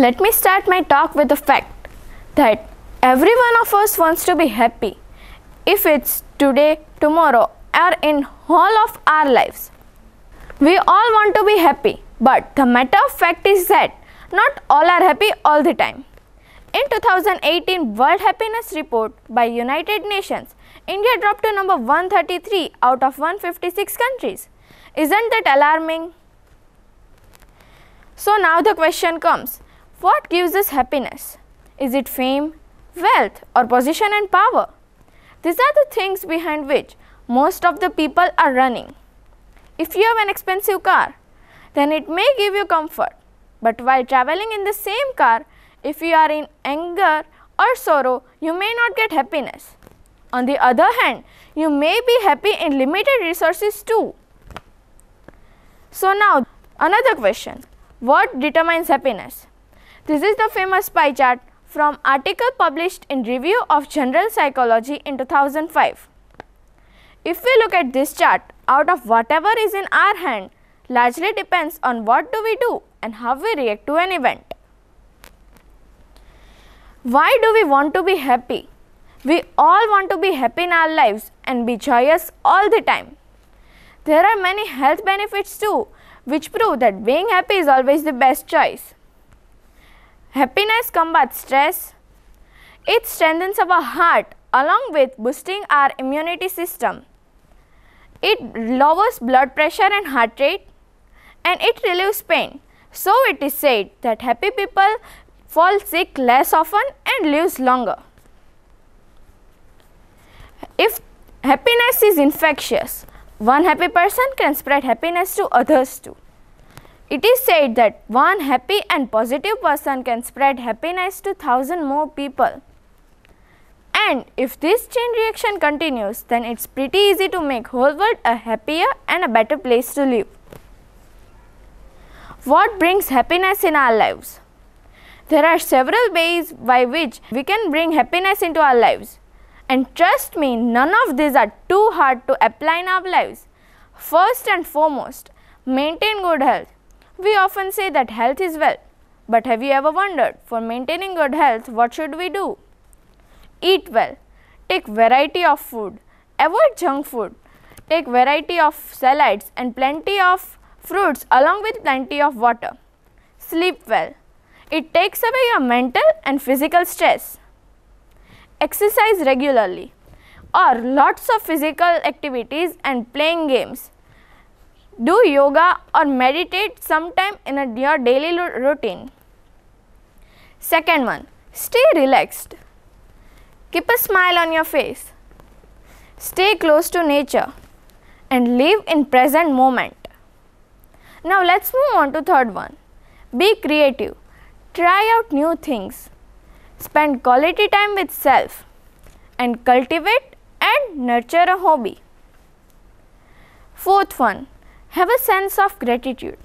Let me start my talk with the fact that every one of us wants to be happy, if it's today, tomorrow, or in all of our lives. We all want to be happy, but the matter of fact is that not all are happy all the time. In 2018 World Happiness Report by United Nations, India dropped to number 133 out of 156 countries. Isn't that alarming? So now the question comes, what gives us happiness? Is it fame, wealth, or position and power? These are the things behind which most of the people are running. If you have an expensive car, then it may give you comfort. But while traveling in the same car, if you are in anger or sorrow, you may not get happiness. On the other hand, you may be happy in limited resources too. So now, another question. What determines happiness? This is the famous pie chart from article published in Review of General Psychology in 2005. If we look at this chart, out of whatever is in our hand, largely depends on what do we do and how we react to an event. Why do we want to be happy? We all want to be happy in our lives and be joyous all the time. There are many health benefits too, which prove that being happy is always the best choice. Happiness combats stress. It strengthens our heart along with boosting our immunity system. It lowers blood pressure and heart rate, and it relieves pain. So it is said that happy people fall sick less often and live longer. If happiness is infectious, one happy person can spread happiness to others too. It is said that one happy and positive person can spread happiness to 1,000 more people. And if this chain reaction continues, then it's pretty easy to make whole world a happier and a better place to live. What brings happiness in our lives? There are several ways by which we can bring happiness into our lives. And trust me, none of these are too hard to apply in our lives. First and foremost, maintain good health. We often say that health is wealth. But have you ever wondered, for maintaining good health, what should we do? Eat well. Take variety of food. Avoid junk food. Take variety of salads and plenty of fruits along with plenty of water. Sleep well. It takes away your mental and physical stress. Exercise regularly, or lots of physical activities and playing games. Do yoga or meditate sometime in your daily routine. Second one, stay relaxed. Keep a smile on your face. Stay close to nature and live in present moment. Now let's move on to third one. Be creative. Try out new things. Spend quality time with self and cultivate and nurture a hobby. Fourth one, have a sense of gratitude.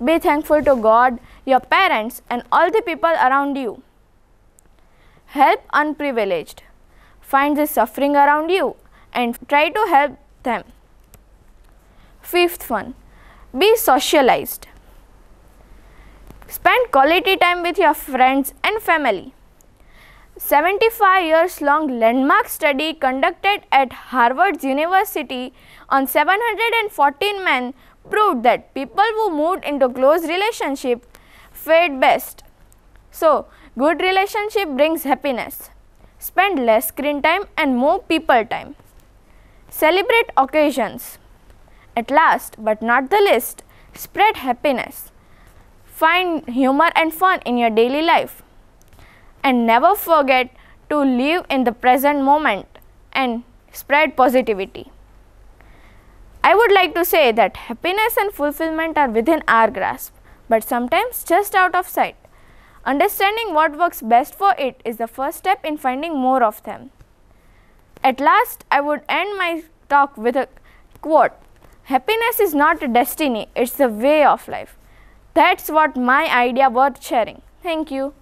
Be thankful to God, your parents and all the people around you. Help unprivileged. Find the suffering around you and try to help them. Fifth one, be socialized. Spend quality time with your friends and family. 75 years long landmark study conducted at Harvard University on 714 men proved that people who moved into close relationship fared best. So, good relationship brings happiness. Spend less screen time and more people time. Celebrate occasions. At last but not the least, spread happiness. Find humor and fun in your daily life. And never forget to live in the present moment and spread positivity. I would like to say that happiness and fulfillment are within our grasp, but sometimes just out of sight. Understanding what works best for it is the first step in finding more of them. At last, I would end my talk with a quote. Happiness is not a destiny, it's the way of life. That's what my idea worth sharing. Thank you.